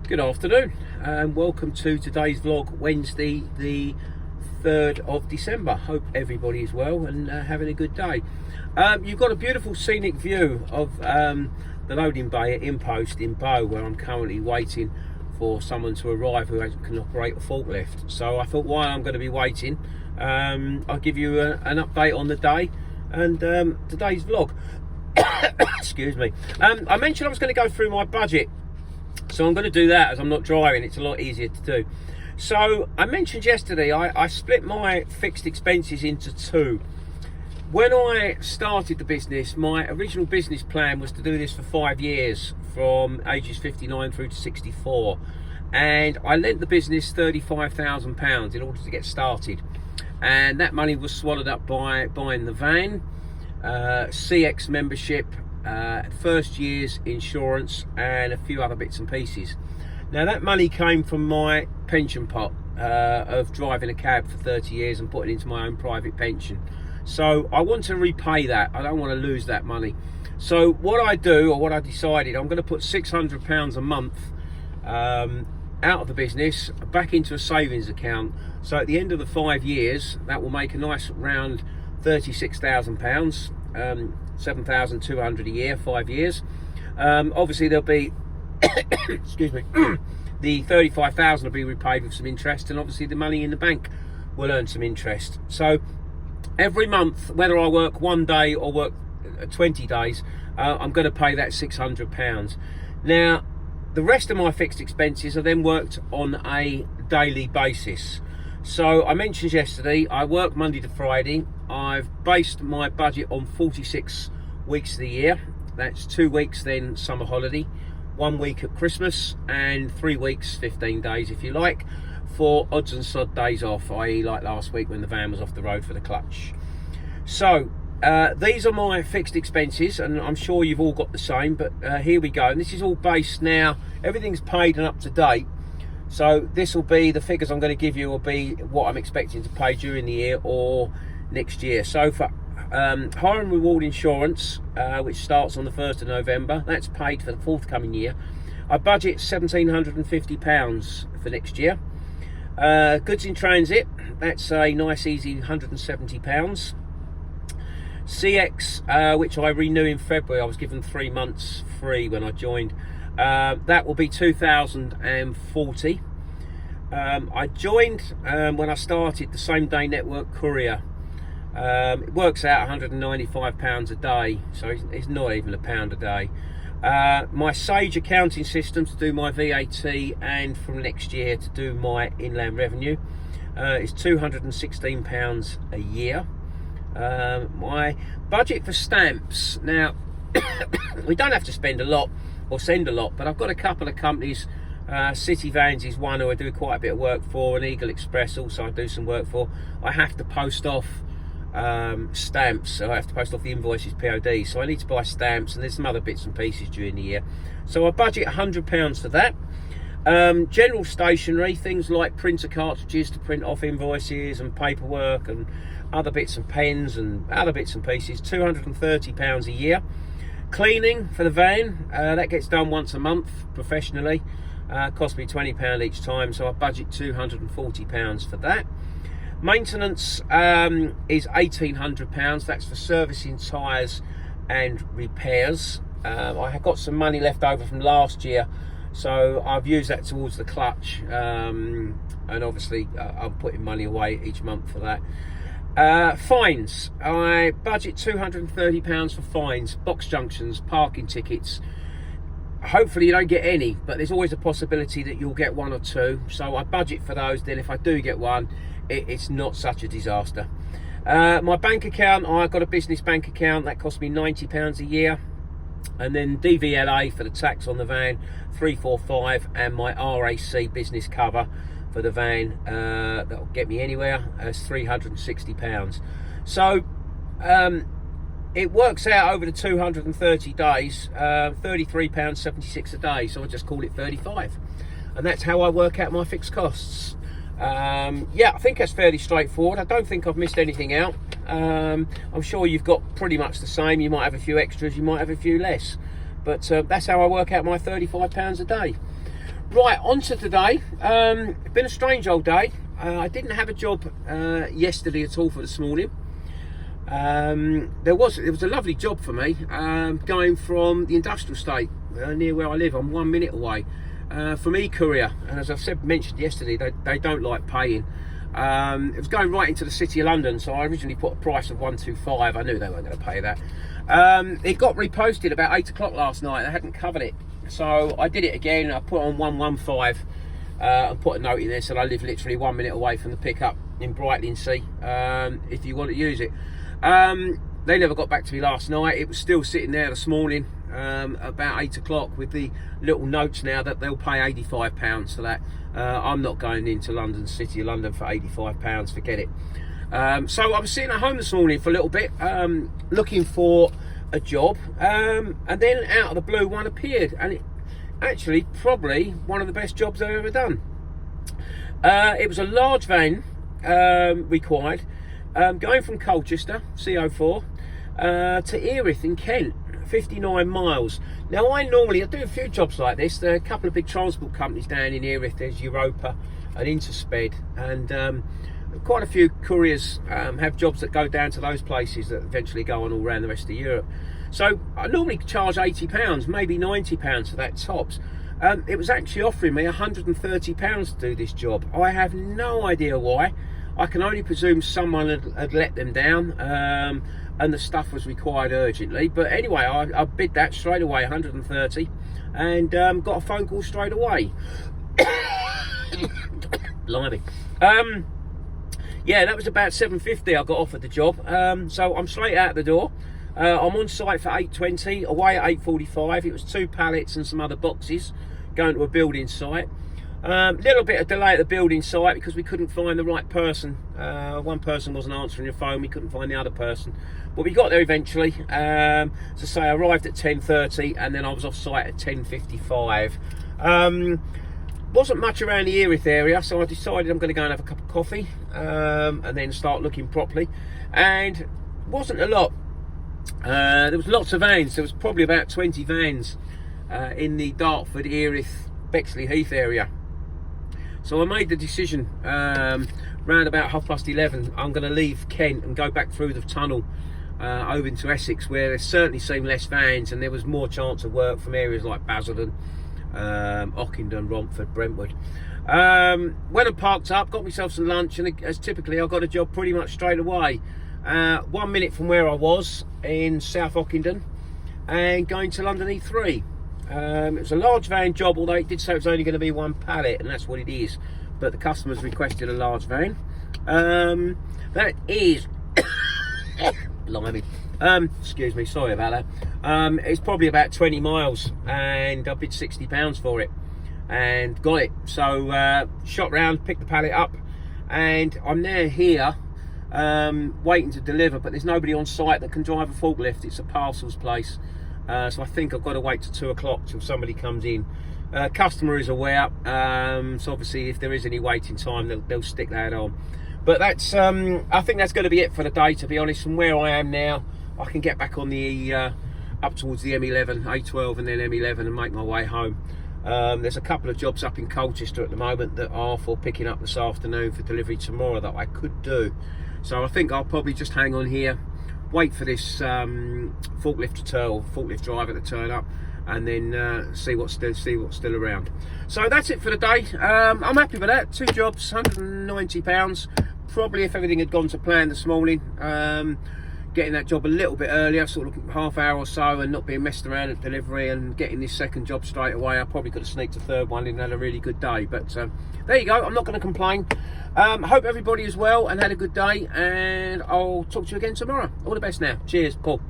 Good afternoon and welcome to today's vlog, Wednesday the 3rd of December. Hope everybody is well and having a good day. You've got a beautiful scenic view of the loading bay at Impost in Bow, where I'm currently waiting for someone to arrive who can operate a forklift. So I thought, while I'm going to be waiting, I'll give you an update on the day and today's vlog. Excuse me. I mentioned I was going to go through my budget, so I'm going to do that as I'm not driving. It's a lot easier to do. So I mentioned yesterday I split my fixed expenses into two. When I started the business, my original business plan was to do this for 5 years, from ages 59 through to 64, and I lent the business £35,000 in order to get started, and that money was swallowed up by buying the van, CX membership, first year's insurance, and a few other bits and pieces. Now that money came from my pension pot of driving a cab for 30 years and putting into my own private pension. So I want to repay that. I don't want to lose that money. So what I do, or what I decided, I'm going to put £600 a month out of the business back into a savings account. So at the end of the 5 years, that will make a nice round £36,000, 7,200 a year, 5 years. Obviously there'll be excuse me, the 35,000 will be repaid with some interest, and obviously the money in the bank will earn some interest. So every month, whether I work 1 day or work 20 days, I'm going to pay that £600. Now the rest of my fixed expenses are then worked on a daily basis. So I mentioned yesterday, I work Monday to Friday. I've based my budget on 46 weeks of the year. That's 2 weeks then summer holiday, 1 week at Christmas, and 3 weeks, 15 days if you like, for odds and sod days off, i.e. like last week when the van was off the road for the clutch. So these are my fixed expenses, and I'm sure you've all got the same, but here we go. And this is all based now, everything's paid and up to date. So this will be, the figures I'm going to give you will be what I'm expecting to pay during the year or next year. So for hire and reward insurance, which starts on the 1st of November, that's paid for the forthcoming year. I budget £1,750 for next year. Goods in transit, that's a nice easy £170. CX, which I renew in February, I was given 3 months free when I joined. That will be 2,040. I joined when I started the same day network courier. It works out £195 a day, so it's not even £1 a day. My Sage accounting system to do my VAT, and from next year to do my inland revenue, is £216 a year. My budget for stamps, now we don't have to spend a lot or send a lot, but I've got a couple of companies. City Vans is one who I do quite a bit of work for, and Eagle Express also I do some work for. I have to post off stamps, so I have to post off the invoices POD, so I need to buy stamps, and there's some other bits and pieces during the year. So I budget £100 for that. General stationery, things like printer cartridges to print off invoices and paperwork and other bits and pens and other bits and pieces, £230 a year. Cleaning for the van, that gets done once a month professionally, cost me £20 each time, so I budget £240 for that. Maintenance is £1,800, that's for servicing tyres and repairs. I have got some money left over from last year, so I've used that towards the clutch, and obviously I'm putting money away each month for that. Fines, I budget £230 for fines, box junctions, parking tickets. Hopefully you don't get any, but there's always a possibility that you'll get one or two, so I budget for those. Then if I do get one, it's not such a disaster. My bank account, I've got a business bank account that costs me £90 a year, and then DVLA for the tax on the van, 345, and my RAC business cover for the van, that'll get me anywhere, as £360. So it works out over the 230 days, £33.76 a day, so I just call it 35, and that's how I work out my fixed costs. Yeah, I think that's fairly straightforward. I don't think I've missed anything out. I'm sure you've got pretty much the same. You might have a few extras, you might have a few less, but that's how I work out my £35 a day. Right, on to today. It's been a strange old day. I didn't have a job yesterday at all for this morning. It was a lovely job for me, going from the industrial estate near where I live. I'm 1 minute away from eCourier, and as I've mentioned yesterday, they don't like paying. It was going right into the city of London, so I originally put a price of 125. I knew they weren't going to pay that. It got reposted about 8 o'clock last night. They hadn't covered it, so I did it again. I put on 115 and put a note in there, so I live literally 1 minute away from the pickup in Brightlingsea, if you want to use it. They never got back to me last night. It was still sitting there this morning, about 8 o'clock, with the little notes now that they'll pay £85 for that. I'm not going into London, City of London, for £85, forget it. So I was sitting at home this morning for a little bit, looking for a job, and then out of the blue one appeared, and it actually probably one of the best jobs I've ever done. It was a large van required, going from Colchester, CO4, to Erith in Kent, 59 miles. Now I do a few jobs like this. There are a couple of big transport companies down in Erith. There's Europa and Intersped, and quite a few couriers have jobs that go down to those places that eventually go on all around the rest of Europe. So I normally charge £80, maybe £90 for that tops. It was actually offering me £130 to do this job. I have no idea why. I can only presume someone had let them down, and the stuff was required urgently. But anyway, I bid that straight away, 130, and got a phone call straight away. Blimey. Yeah, that was about 7:50. I got offered the job, so I'm straight out the door. I'm on site for 8:20, away at 8:45. It was 2 pallets and some other boxes going to a building site. Little bit of delay at the building site because we couldn't find the right person. One person wasn't answering the phone, we couldn't find the other person, but we got there eventually. To say, I arrived at 10:30 and then I was off site at 10:55. Wasn't much around the Erith area, so I decided I'm going to go and have a cup of coffee, and then start looking properly. And wasn't a lot. There was lots of vans. There was probably about 20 vans in the Dartford, Erith, Bexley Heath area. So I made the decision round about 11:30. I'm going to leave Kent and go back through the tunnel over into Essex, where there certainly seemed less vans and there was more chance of work from areas like Basildon, Ockenden, Romford, Brentwood. Went and parked up, got myself some lunch, and as typically I got a job pretty much straight away. 1 minute from where I was in South Ockenden, and going to London E3. It was a large van job, although it did say it was only going to be 1 pallet, and that's what it is. But the customers requested a large van. That is, blimey, excuse me, sorry about that. It's probably about 20 miles, and I bid £60 for it, and got it. So shot round, picked the pallet up, and I'm now here waiting to deliver. But there's nobody on site that can drive a forklift. It's a parcels place. So I think I've got to wait till 2 o'clock till somebody comes in. Customer is aware, so obviously if there is any waiting time, they'll stick that on. But that's, I think that's going to be it for the day, to be honest. From where I am now, I can get back on the up towards the M11, A12 and then M11 and make my way home. There's a couple of jobs up in Colchester at the moment that are for picking up this afternoon for delivery tomorrow that I could do. So I think I'll probably just hang on here, wait for this forklift driver to turn up, and then see what's still around. So that's it for the day. I'm happy with that. 2 jobs, £190. Probably, if everything had gone to plan this morning, getting that job a little bit earlier, sort of half hour or so, and not being messed around at delivery, and getting this second job straight away, I probably could have sneaked a third one in and had a really good day. But there you go. I'm not going to complain. Hope everybody is well and had a good day, and I'll talk to you again tomorrow. All the best now. Cheers, Paul.